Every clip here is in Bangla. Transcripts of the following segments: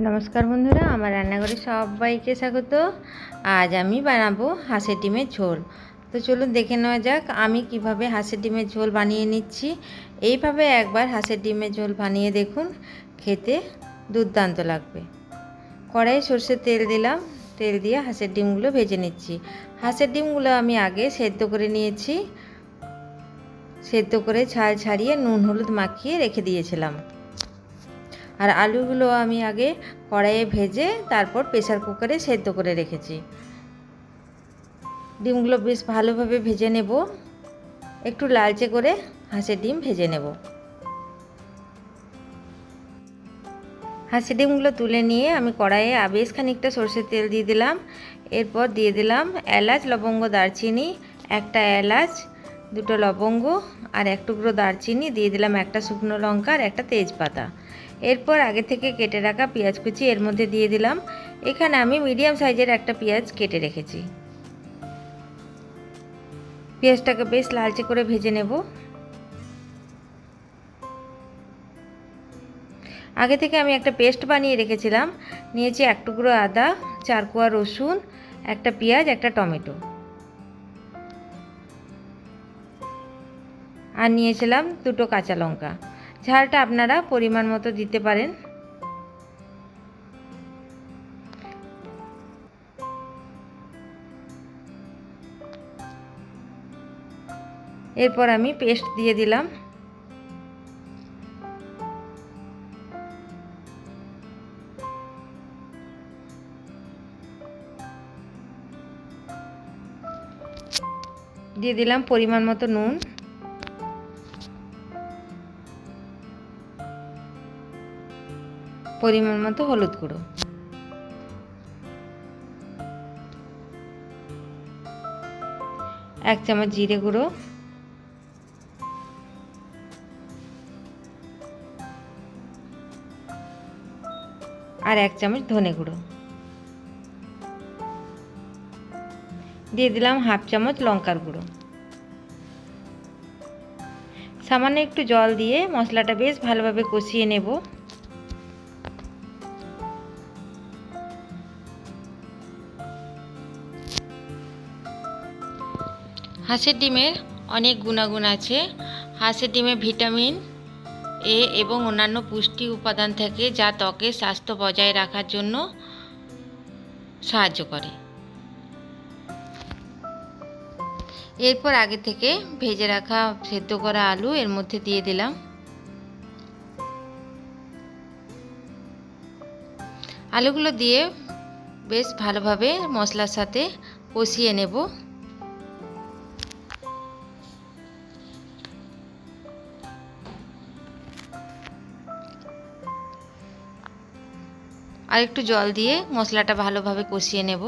নমস্কার বন্ধুরা, আমার রান্নাঘরে সবাইকে স্বাগত। আজ আমি বানাবো হাঁসের ডিমের ঝোল। তো চলুন দেখে নেওয়া যাক আমি কিভাবে হাঁসের ডিমের ঝোল বানিয়ে নিচ্ছি। এইভাবে একবার হাঁসের ডিমের ঝোল বানিয়ে দেখুন, খেতে দুর্দান্ত লাগবে। কড়াইয়ে সরষের তেল দিলাম, তেল দিয়ে হাঁসের ডিমগুলো ভেজে নিচ্ছি। হাঁসের ডিমগুলো আমি আগে সেদ্ধ করে নিয়েছি, সেদ্ধ করে ছাল ছাড়িয়ে নুন হলুদ মাখিয়ে রেখে দিয়েছিলাম। আর আলুগুলো আমি আগে কড়াইয়ে ভেজে তারপর প্রেসার কুকারে সেদ্ধ করে রেখেছি। ডিমগুলো বেশ ভালোভাবে ভেজে নেব, একটু লালচে করে হাঁসের ডিম ভেজে নেব। হাঁসের ডিমগুলো তুলে নিয়ে আমি কড়াইয়ে বেশ খানিকটা সরষের তেল দিয়ে দিলাম। এরপর দিয়ে দিলাম এলাচ, লবঙ্গ, দারচিনি, একটা এলাচ, দুটো লবঙ্গ আর এক টুকরো দারচিনি, দিয়ে দিলাম একটা শুকনো লঙ্কা আর একটা তেজপাতা। এরপর আগে থেকে কেটে রাখা পেঁয়াজ কুচি এর মধ্যে দিয়ে দিলাম। এখানে আমি মিডিয়াম সাইজের একটা পেঁয়াজ কেটে রেখেছি। পেঁয়াজটাকে বেশ লালচে করে ভেজে নেব। আগে থেকে আমি একটা পেস্ট বানিয়ে রেখেছিলাম। নিয়েছি এক টুকরো আদা, 4 কোয়া রসুন, একটা পেঁয়াজ, একটা টমেটো আর নিয়েছিলাম দুটো কাঁচা লঙ্কা। ঝালটা আপনারা পরিমাণ মতো দিতে পারেন। এরপর আমি পেস্ট দিয়ে দিলাম। দিয়ে দিলাম পরিমাণ মতো নুন, পরিমাণ মতো হলুদ গুঁড়ো, এক চামচ জিরে গুঁড়ো, আর এক চামচ ধনে গুঁড়ো, দিয়ে দিলাম হাফ চামচ লঙ্কার গুঁড়ো। সামান্য একটু জল দিয়ে মশলাটা বেশ ভালোভাবে কষিয়ে নেব। হাঁসের ডিমের অনেক গুণাগুণ আছে। হাঁসের ডিমে ভিটামিন এ এবং অন্যান্য পুষ্টি উপাদান থাকে যা ত্বকের স্বাস্থ্য বজায় রাখার জন্য সাহায্য করে। এরপর আগে থেকে ভেজে রাখা সেদ্ধ করা আলু এর মধ্যে দিয়ে দিলাম। আলুগুলো দিয়ে বেশ ভালোভাবে মশলার সাথে কষিয়ে নেব। আর একটু জল দিয়ে মশলাটা ভালোভাবে কষিয়ে নেব।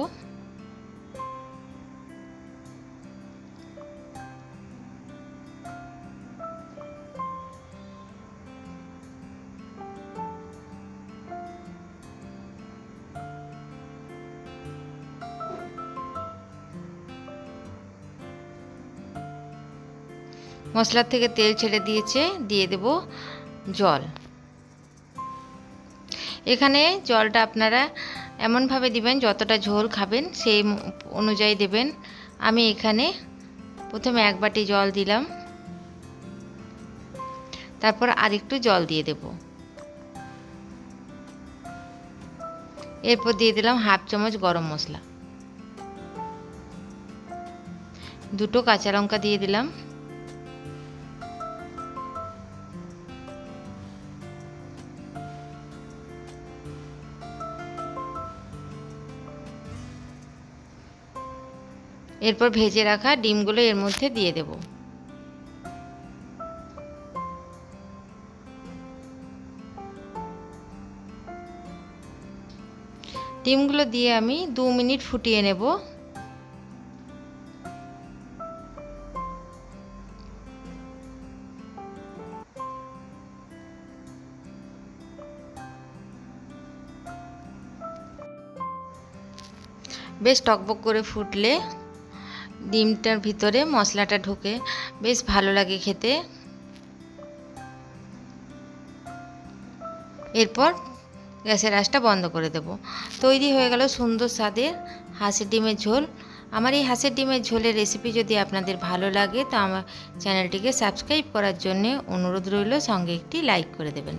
মশলার থেকে তেল ছেড়ে দিয়েছে, দিয়ে দেব জল। এখানে জলটা আপনারা এমনভাবে দিবেন যতটা ঝোল খাবেন সেই অনুযায়ী দেবেন। আমি এখানে প্রথমে 1 বাটি জল দিলাম, তারপর আরেকটু জল দিয়ে দেব। এরপর দিয়ে দিলাম হাফ চামচ গরম মশলা, দুটো কাঁচা লঙ্কা দিয়ে দিলাম, এরপর ভেজে রাখা ডিমগুলো এর মধ্যে দিয়ে দেব। ডিমগুলো দিয়ে আমি 2 মিনিট ফুটিয়ে নেব। বেশ টকবক করে ফুটলে ডিমটার ভিতরে মশলাটা ঢুকে বেশ ভালো লাগে খেতে। এরপর গ্যাসের আঁচটা বন্ধ করে দেব। তৈরি হয়ে গেল সুন্দর স্বাদের হাঁসের ডিমের ঝোল। আমার এই হাঁসের ডিমের ঝোলের রেসিপি যদি আপনাদের ভালো লাগে তো আমার চ্যানেলটিকে সাবস্ক্রাইব করার জন্য অনুরোধ রইল, সঙ্গে একটি লাইক করে দেবেন।